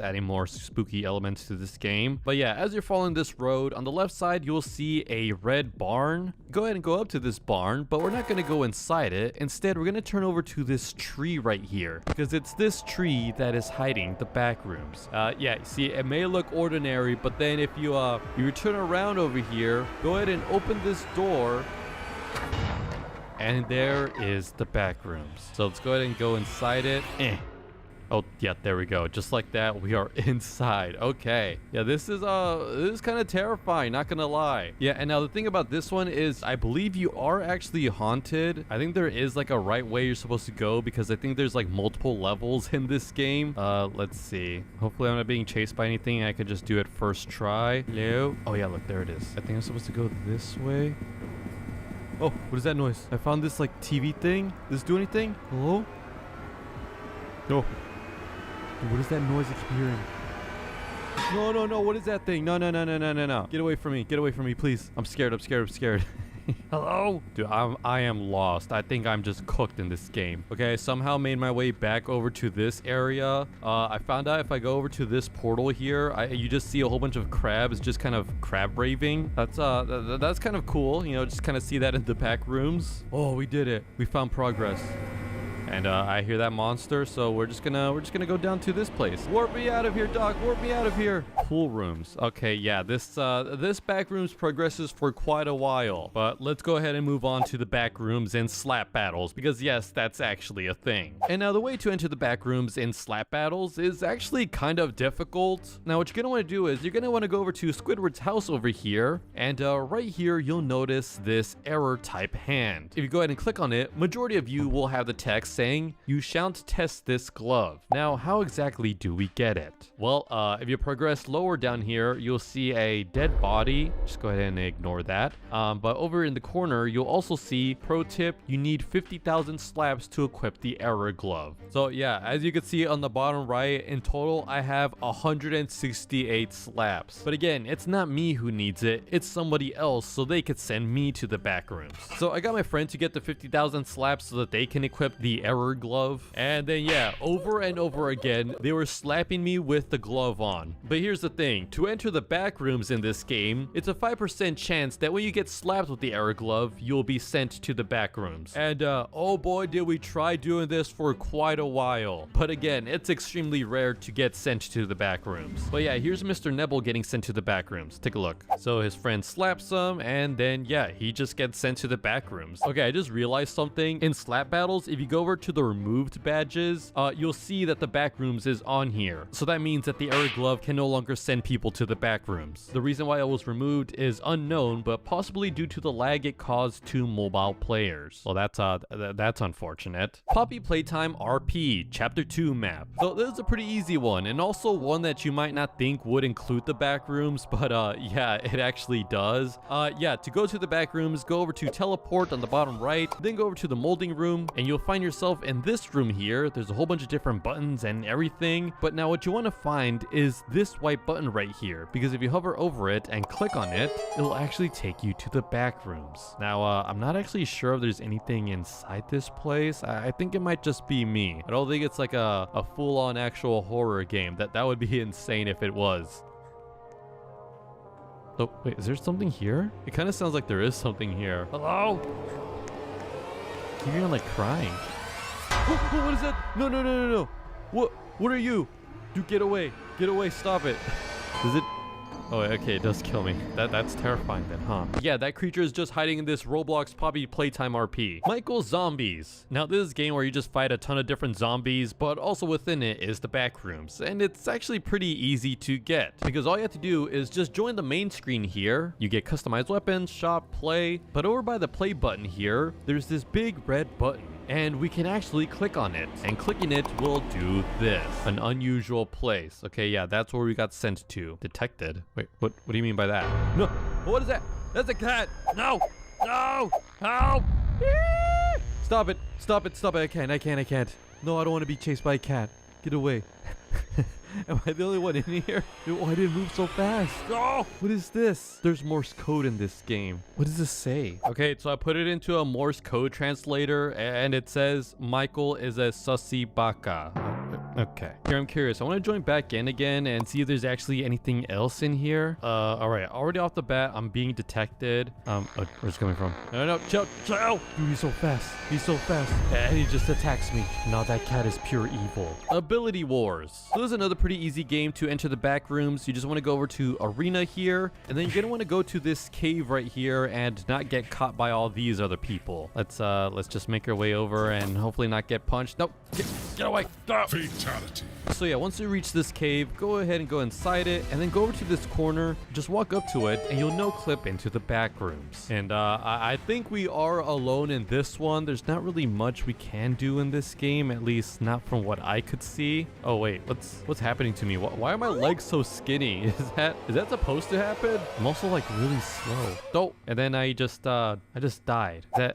adding more spooky elements to this game. But yeah, as you're following this road, on the left side, you'll see a red barn. Go ahead and go up to this barn, but we're not going to go inside it. Instead, we're going to turn over to this tree right here, because it's this tree that is hiding the back rooms. Yeah, see, it may look ordinary, but then if you turn around over here, go ahead and open this door, and there is the back rooms. So let's go ahead and go inside it. Oh, yeah, there we go. Just like that, we are inside. Okay. Yeah, this is kind of terrifying, not gonna lie. Yeah, and now the thing about this one is I believe you are actually haunted. I think there is like a right way you're supposed to go, because I think there's like multiple levels in this game. Let's see. Hopefully I'm not being chased by anything. I could just do it first try. Hello? Oh yeah, look, there it is. I think I'm supposed to go this way. Oh, what is that noise? I found this like TV thing. Does it do anything? Hello? No. Dude, what is that noise I keep hearing? No, what is that thing? No. Get away from me, please. I'm scared. Hello? Dude, I am lost. I think I'm just cooked in this game. Okay, I somehow made my way back over to this area. I found out if I go over to this portal here, you just see a whole bunch of crabs just kind of crab raving. That's kind of cool. You know, just kind of see that in the back rooms. Oh, we did it. We found progress. And I hear that monster, so we're just gonna go down to this place. Warp me out of here, Doc. Warp me out of here. Pool rooms. Okay, yeah, this back rooms progresses for quite a while. But let's go ahead and move on to the back rooms and slap battles, because yes, that's actually a thing. And now the way to enter the back rooms in slap battles is actually kind of difficult. Now what you're gonna want to do is you're gonna want to go over to Squidward's house over here, and right here you'll notice this error type hand. If you go ahead and click on it, majority of you will have the text saying, "You shan't test this glove." Now, how exactly do we get it? Well, if you progress lower down here, you'll see a dead body. Just go ahead and ignore that. But over in the corner, you'll also see, pro tip, you need 50,000 slaps to equip the error glove. So yeah, as you can see on the bottom right, in total, I have 168 slaps. But again, it's not me who needs it, it's somebody else, so they could send me to the back rooms. So I got my friend to get the 50,000 slaps so that they can equip the error glove, and then yeah, over and over again they were slapping me with the glove on. But here's the thing, to enter the back rooms in this game, it's a 5% chance that when you get slapped with the error glove, you'll be sent to the back rooms. And oh boy, did we try doing this for quite a while. But again, it's extremely rare to get sent to the back rooms. But yeah, here's Mr. Nebel getting sent to the back rooms. Take a look. So his friend slaps him, and then yeah, he just gets sent to the back rooms. Okay, I just realized something. In slap battles, if you go over to the removed badges, you'll see that the back rooms is on here. So that means that the error glove can no longer send people to the back rooms. The reason why it was removed is unknown, but possibly due to the lag it caused to mobile players. Well, that's unfortunate. Poppy Playtime RP Chapter 2 map. So this is a pretty easy one, and also one that you might not think would include the back rooms, but yeah, it actually does. Yeah, to go to the back rooms, go over to teleport on the bottom right, then go over to the molding room, and you'll find yourself yourself in this room here. There's a whole bunch of different buttons and everything, but now what you want to find is this white button right here, because if you hover over it and click on it, it'll actually take you to the back rooms. Now, I'm not actually sure if there's anything inside this place. I think it might just be me. I don't think it's like a full-on actual horror game. That would be insane if it was. Oh, wait, is there something here? It kind of sounds like there is something here. Hello? I keep hearing like crying. Oh, what is that? No, no, no, no, no. What are you? Dude, get away. Get away, stop it. Is it? Oh, okay, it does kill me. That's terrifying then, huh? Yeah, that creature is just hiding in this Roblox Poppy Playtime RP. Michael's Zombies. Now, this is a game where you just fight a ton of different zombies, but also within it is the back rooms. And it's actually pretty easy to get, because all you have to do is just join the main screen here. You get customized weapons, shop, play. But over by the play button here, there's this big red button. And we can actually click on it, and clicking it will do this. An unusual place. Okay, yeah, that's where we got sent to. Detected. Wait, what do you mean by that? No, what is that? That's a cat. No, no, help. Stop it, stop it, stop it. I can't. No, I don't want to be chased by a cat. Get away. Am I the only one in here? Why did it move so fast? Oh, what is this? There's Morse code in this game. What does this say? Okay, so I put it into a Morse code translator, and it says Michael is a sussy baka. Okay. Here, I'm curious. I want to join back in again and see if there's actually anything else in here. All right. Already off the bat, I'm being detected. Where's it coming from? No, chill. Dude, he's so fast. And he just attacks me. Now that cat is pure evil. Ability Wars. So this is another pretty easy game to enter the back rooms. You just want to go over to Arena here, and then you're gonna want to go to this cave right here and not get caught by all these other people. Let's just make our way over and hopefully not get punched. Nope. Get away. Fatality. So yeah, once you reach this cave, go ahead and go inside it, and then go over to this corner, just walk up to it, and you'll no-clip into the back rooms. And I think we are alone in this one. There's not really much we can do in this game, at least not from what I could see. Oh wait, what's happening to me? Why are my legs so skinny? Is that supposed to happen? I'm also like really slow. Oh, and then I just died.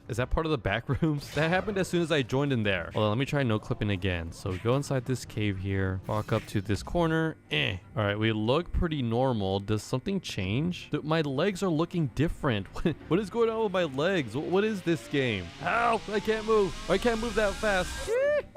Is that part of the back rooms? That happened as soon as I joined in there. Well, let me try no-clipping again. So go inside this cave here. Walk up to this corner. All right, we look pretty normal. Does something change? My legs are looking different. What is going on with my legs? What is this game? Help! I can't move. I can't move that fast.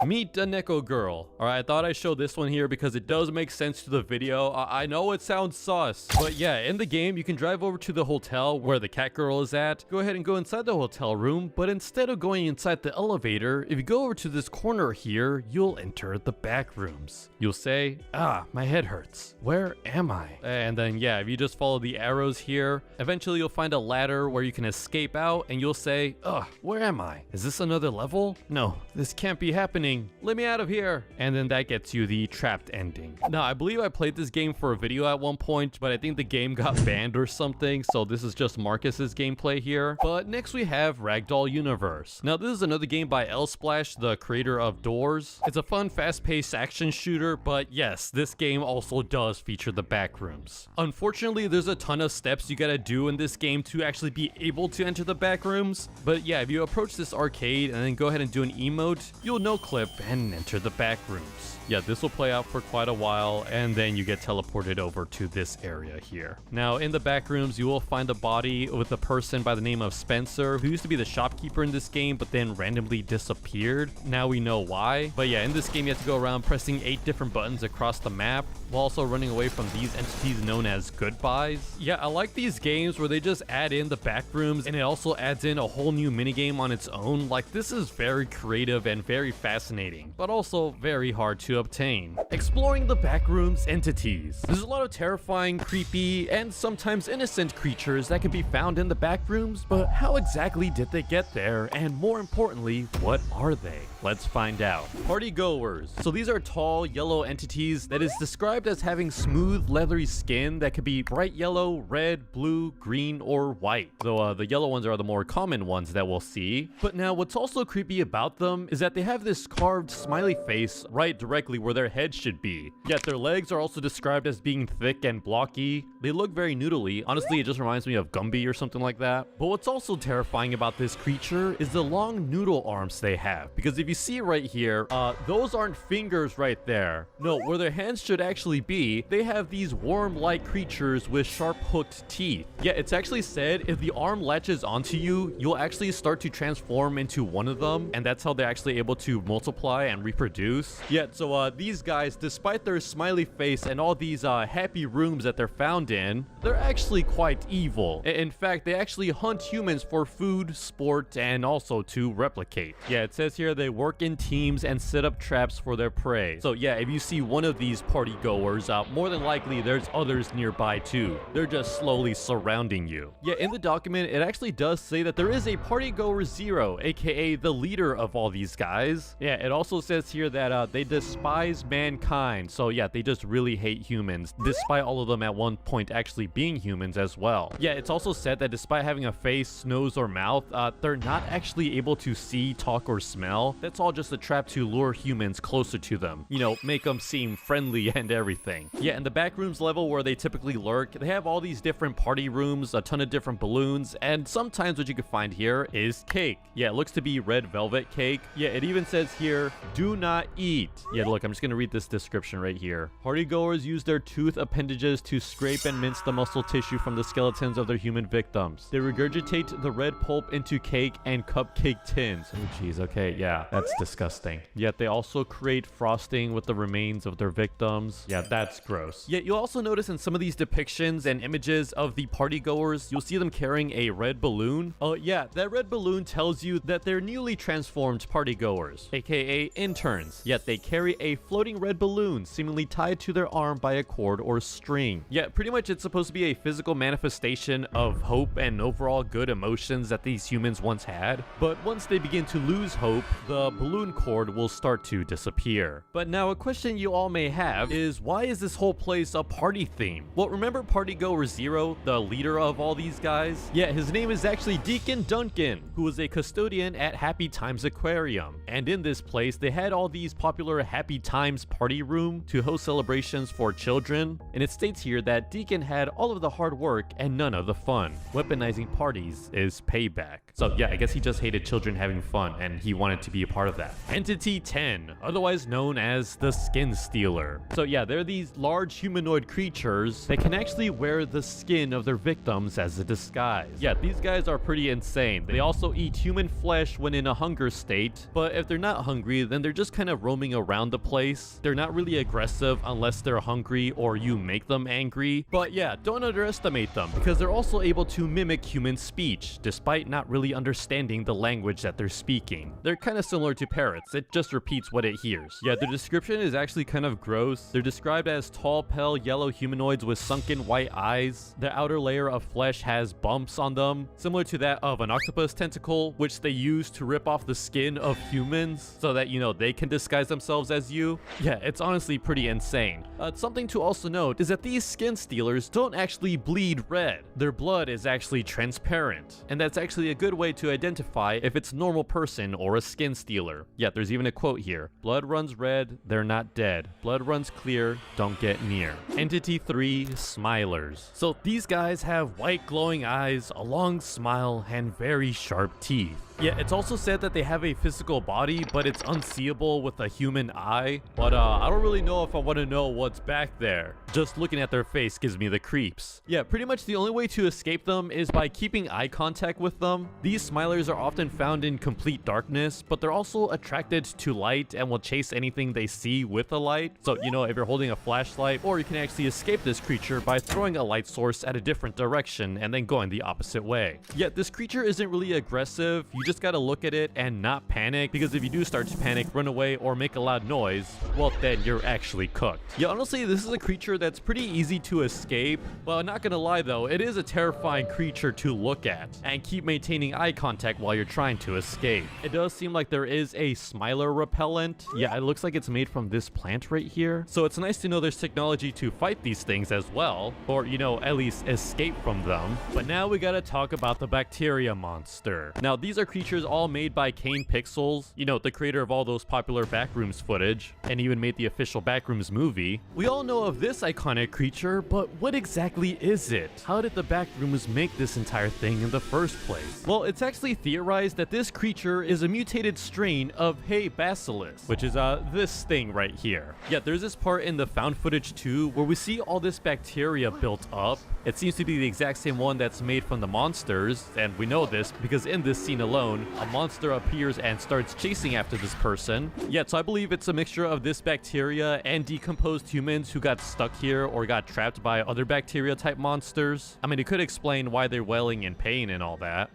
Meet a Neko girl. All right, I thought I'd show this one here because it does make sense to the video. I know it sounds sus, but yeah, in the game, you can drive over to the hotel where the cat girl is at. Go ahead and go inside the hotel room, but instead of going inside the elevator, if you go over to this corner here, you'll enter the back rooms. You'll say, my head hurts. Where am I? And then, yeah, if you just follow the arrows here, eventually you'll find a ladder where you can escape out, and you'll say, where am I? Is this another level? No, this can't be happening. Let me out of here. And then that gets you the trapped ending. Now, I believe I played this game for a video at one point, but I think the game got banned or something, so this is just Marcus's gameplay here. But next we have Ragdoll Universe. Now, this is another game by L-Splash, the creator of Doors. It's a fun, fast-paced action shooter, but yes, this game also does feature the back rooms. Unfortunately, there's a ton of steps you gotta do in this game to actually be able to enter the back rooms. But yeah, if you approach this arcade and then go ahead and do an emote, you'll no-clip and enter the back rooms. Yeah, this will play out for quite a while, and then you get teleported over to this area here. Now, in the back rooms, you will find a body with a person by the name of Spencer, who used to be the shopkeeper in this game, but then randomly disappeared. Now we know why. But yeah, in this game, you have to go around pressing 8 different buttons across the map, while also running away from these entities known as goodbyes. Yeah, I like these games where they just add in the back rooms, and it also adds in a whole new minigame on its own. Like, this is very creative and very fascinating, but also very hard to obtain. Exploring the backroom's entities. There's a lot of terrifying, creepy, and sometimes innocent creatures that can be found in the backrooms, but how exactly did they get there? And more importantly, what are they? Let's find out. Party goers. So these are tall, yellow entities that is described as having smooth, leathery skin that could be bright yellow, red, blue, green, or white. Though the yellow ones are the more common ones that we'll see. But now what's also creepy about them is that they have this carved smiley face right directly where their head should be. Yet their legs are also described as being thick and blocky. They look very noodly. Honestly, it just reminds me of Gumby or something like that. But what's also terrifying about this creature is the long noodle arms they have. Because if you see right here, those aren't fingers right there. No, where their hands should actually be, they have these worm-like creatures with sharp hooked teeth. Yeah, it's actually said if the arm latches onto you, you'll actually start to transform into one of them, and that's how they're actually able to multiply and reproduce. Yeah, so these guys, despite their smiley face and all these happy rooms that they're found in, they're actually quite evil. In fact, they actually hunt humans for food, sport, and also to replicate. Yeah, it says here they work in teams and set up traps for their prey. So yeah, if you see one of these party goers, more than likely there's others nearby too. They're just slowly surrounding you. Yeah, in the document, it actually does say that there is a party goer 0, aka the leader of all these guys. Yeah, it also says here that they despise mankind. So yeah, they just really hate humans, despite all of them at one point actually being humans as well. Yeah, it's also said that despite having a face, nose, or mouth, they're not actually able to see, talk, or smell. That's all just a trap to lure humans closer to them. You know, make them seem friendly and everything. Yeah, in the backrooms level where they typically lurk, they have all these different party rooms, a ton of different balloons, and sometimes what you can find here is cake. Yeah, it looks to be red velvet cake. Yeah, it even says here, do not eat. Yeah, look, I'm just gonna read this description right here. Partygoers use their tooth appendages to scrape and mince the muscle tissue from the skeletons of their human victims. They regurgitate the red pulp into cake and cupcake tins. Oh jeez, okay, yeah, that's disgusting. Yet they also create frosting with the remains of their victims. Yeah, that's gross. Yet you'll also notice in some of these depictions and images of the partygoers, you'll see them carrying a red balloon. Oh yeah, that red balloon tells you that they're newly transformed partygoers, aka interns. Yet they carry a floating red balloon seemingly tied to their arm by a cord or string. Yeah, pretty much it's supposed to be a physical manifestation of hope and overall good emotions that these humans once had. But once they begin to lose hope, the balloon cord will start to disappear. But now a question you all may have is, why is this whole place a party theme? Well, remember Partygoer 0, the leader of all these guys? Yeah, his name is actually Deacon Duncan, who was a custodian at Happy Times Aquarium. And in this place, they had all these popular Happy Times party room to host celebrations for children. And it states here that Deacon had all of the hard work and none of the fun. Weaponizing parties is payback. So yeah, I guess he just hated children having fun and he wanted to be a part of that. Entity 10, otherwise known as the Skin Stealer. So yeah, they're these large humanoid creatures that can actually wear the skin of their victims as a disguise. Yeah, these guys are pretty insane. They also eat human flesh when in a hunger state, but if they're not hungry, then they're just kind of roaming around the place. They're not really aggressive unless they're hungry or you make them angry. But yeah, don't underestimate them because they're also able to mimic human speech, despite not really understanding the language that they're speaking. They're kind of similar to parrots, it just repeats what it hears. Yeah, their description is actually kind of gross. They're described as tall, pale, yellow humanoids with sunken white eyes. Their outer layer of flesh has bumps on them, similar to that of an octopus tentacle, which they use to rip off the skin of humans so that, you know, they can disguise themselves as you. Yeah, it's honestly pretty insane. Something to also note is that these skin stealers don't actually bleed red. Their blood is actually transparent, and that's actually a good way to identify if it's a normal person or a skin stealer. Yeah, there's even a quote here. Blood runs red, they're not dead. Blood runs clear, don't get near. Entity 3, Smilers. So these guys have white glowing eyes, a long smile, and very sharp teeth. Yeah, it's also said that they have a physical body, but it's unseeable with a human eye. But I don't really know if I want to know what's back there. Just looking at their face gives me the creeps. Yeah, pretty much the only way to escape them is by keeping eye contact with them. These smilers are often found in complete darkness, but they're also attracted to light and will chase anything they see with a light. So, you know, if you're holding a flashlight, or you can actually escape this creature by throwing a light source at a different direction and then going the opposite way. Yet this creature isn't really aggressive. You just gotta look at it and not panic, because if you do start to panic, run away, or make a loud noise, well, then you're actually cooked. Yeah, honestly, this is a creature that's pretty easy to escape, but not gonna lie though, it is a terrifying creature to look at, and keep maintaining eye contact while you're trying to escape. It does seem like there is a smiler repellent. Yeah, it looks like it's made from this plant right here, so it's nice to know there's technology to fight these things as well, or, you know, at least escape from them. But now we gotta talk about the bacteria monster. Now, these are creatures all made by Kane Pixels, you know, the creator of all those popular Backrooms footage, and even made the official Backrooms movie. We all know of this iconic creature, but what exactly is it? How did the Backrooms make this entire thing in the first place? Well, it's actually theorized that this creature is a mutated strain of Hey Bacillus, which is this thing right here. Yeah, there's this part in the found footage too where we see all this bacteria built up. It seems to be the exact same one that's made from the monsters, and we know this because in this scene alone, a monster appears and starts chasing after this person. Yeah, so I believe it's a mixture of this bacteria and decomposed humans who got stuck here or got trapped by other bacteria type monsters. I mean, it could explain why they're wailing in pain and all that.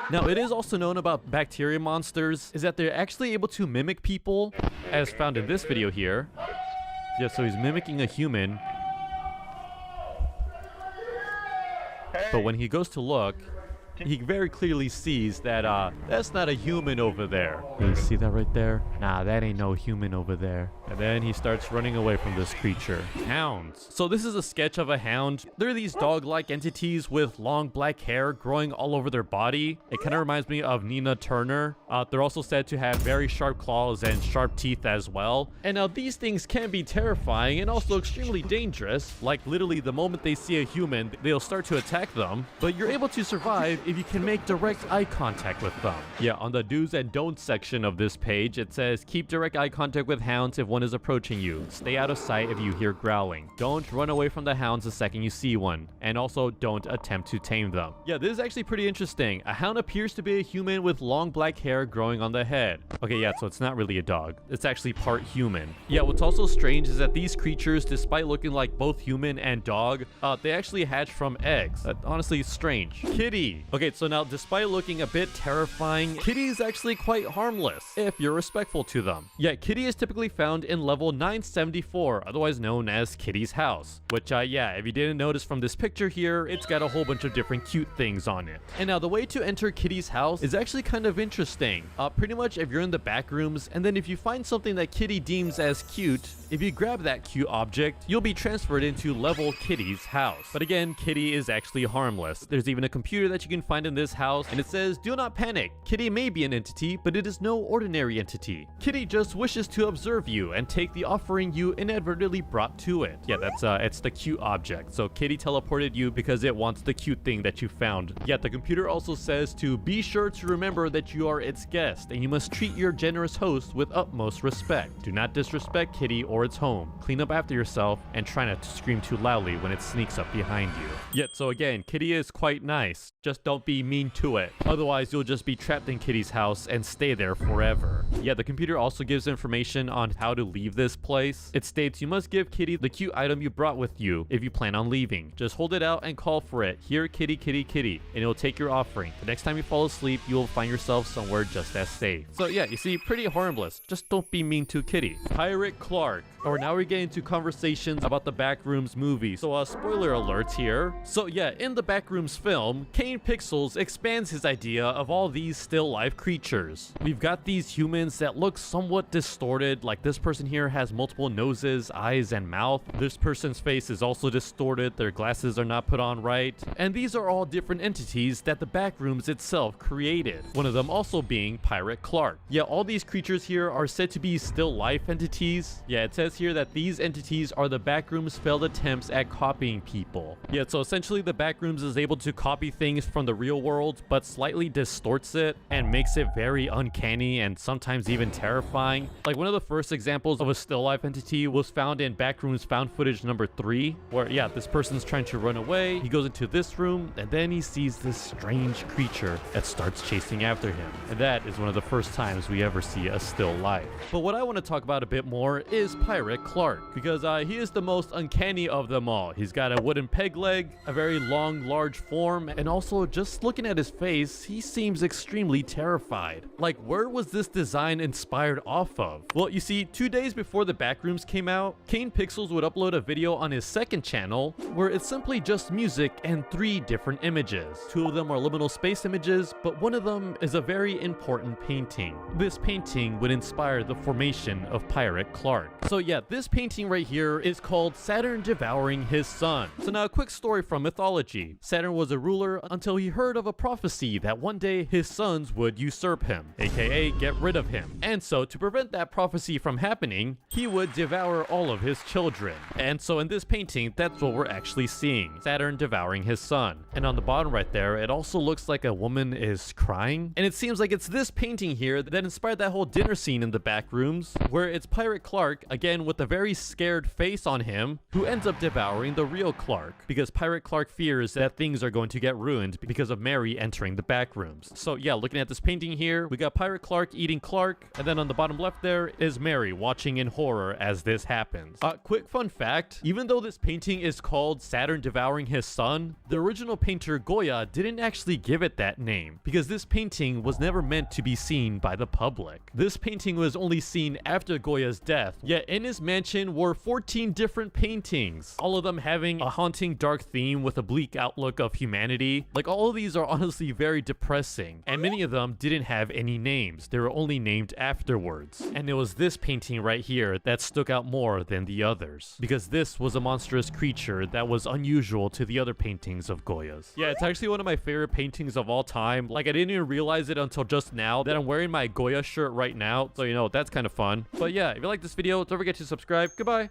Now, it is also known about bacteria monsters is that they're actually able to mimic people, as found in this video here. Yeah, so he's mimicking a human. But when he goes to look, he very clearly sees that that's not a human over there. You see that right there? Nah, that ain't no human over there. And then he starts running away from this creature. Hounds. So this is a sketch of a hound. They're these dog-like entities with long black hair growing all over their body. It kind of reminds me of Nina Turner. They're also said to have very sharp claws and sharp teeth as well. And now these things can be terrifying and also extremely dangerous. Like literally the moment they see a human, they'll start to attack them. But you're able to survive if you can make direct eye contact with them. Yeah, on the do's and don'ts section of this page, it says keep direct eye contact with hounds if one is approaching you. Stay out of sight if you hear growling. Don't run away from the hounds the second you see one. And also don't attempt to tame them. Yeah, this is actually pretty interesting. A hound appears to be a human with long black hair growing on the head. Okay, yeah, so it's not really a dog. It's actually part human. Yeah, what's also strange is that these creatures, despite looking like both human and dog, they actually hatch from eggs. Honestly, strange. Kitty. Okay, so now despite looking a bit terrifying, Kitty is actually quite harmless if you're respectful to them. Yeah, Kitty is typically found in level 974, otherwise known as Kitty's house, which yeah, if you didn't notice from this picture here, it's got a whole bunch of different cute things on it. And now the way to enter Kitty's house is actually kind of interesting. Pretty much if you're in the back rooms, and then if you find something that Kitty deems as cute, if you grab that cute object, you'll be transferred into level Kitty's house. But again, Kitty is actually harmless. There's even a computer that you can find in this house, and it says, do not panic. Kitty may be an entity, but it is no ordinary entity. Kitty just wishes to observe you and take the offering you inadvertently brought to it. Yeah, that's it's the cute object. So Kitty teleported you because it wants the cute thing that you found. Yeah, the computer also says to be sure to remember that you are its guest, and you must treat your generous host with utmost respect. Do not disrespect Kitty or its home. Clean up after yourself, and try not to scream too loudly when it sneaks up behind you. Yet, so again, Kitty is quite nice. Just don't be mean to it. Otherwise, you'll just be trapped in Kitty's house and stay there forever. Yeah, the computer also gives information on how to leave this place. It states you must give Kitty the cute item you brought with you if you plan on leaving. Just hold it out and call for it. Here, Kitty, Kitty, Kitty, and it will take your offering. The next time you fall asleep, you will find yourself somewhere just as safe. So yeah, you see, pretty harmless. Just don't be mean to Kitty. Pirate Clark. Or now we're getting into conversations about the Backrooms movie. So spoiler alert here. So yeah, in the Backrooms film, Kane Pixels expands his idea of all these still life creatures. We've got these humans that look somewhat distorted, like this person here has multiple noses, eyes, and mouth. This person's face is also distorted, their glasses are not put on right. And these are all different entities that the Backrooms itself created. One of them also being Pirate Clark. Yeah, all these creatures here are said to be still life entities. Yeah, it says here that these entities are the Backrooms' failed attempts at copying people. Yeah, so essentially the Backrooms is able to copy things from the real world, but slightly distorts it and makes it very uncanny and sometimes even terrifying. Like one of the first examples of a still life entity was found in Backrooms found footage number 3, where yeah, this person's trying to run away. He goes into this room and then he sees this strange creature that starts chasing after him. And that is one of the first times we ever see a still life. But what I want to talk about a bit more is Pirate Clark, because he is the most uncanny of them all. He's got a wooden peg leg, a very long, large form, and also just looking at his face, he seems extremely terrified. Like, where was this design inspired off of? Well, you see, 2 days before the Backrooms came out, Kane Pixels would upload a video on his second channel where it's simply just music and 3 different images. 2 of them are liminal space images, but one of them is a very important painting. This painting would inspire the formation of Pirate Clark. So yeah, this painting right here is called Saturn Devouring His Son. So now a quick story from mythology. Saturn was a ruler until he he heard of a prophecy that one day his sons would usurp him, aka get rid of him. And so to prevent that prophecy from happening, he would devour all of his children. And so in this painting, that's what we're actually seeing, Saturn devouring his son. And on the bottom right there, it also looks like a woman is crying. And it seems like it's this painting here that inspired that whole dinner scene in the back rooms, where it's Pirate Clark, again with a very scared face on him, who ends up devouring the real Clark, because Pirate Clark fears that things are going to get ruined because of Mary entering the back rooms. So yeah, looking at this painting here, we got Pirate Clark eating Clark, and then on the bottom left there is Mary watching in horror as this happens. Quick fun fact, even though this painting is called Saturn devouring his son, the original painter Goya didn't actually give it that name, because this painting was never meant to be seen by the public. This painting was only seen after Goya's death, yet in his mansion were 14 different paintings, all of them having a haunting dark theme with a bleak outlook of humanity. Like, all of these are honestly very depressing, and many of them didn't have any names. They were only named afterwards. And it was this painting right here that stuck out more than the others, because this was a monstrous creature that was unusual to the other paintings of Goya's. Yeah, it's actually one of my favorite paintings of all time. Like, I didn't even realize it until just now that I'm wearing my Goya shirt right now, so you know, that's kind of fun. But yeah, if you like this video, don't forget to subscribe. Goodbye.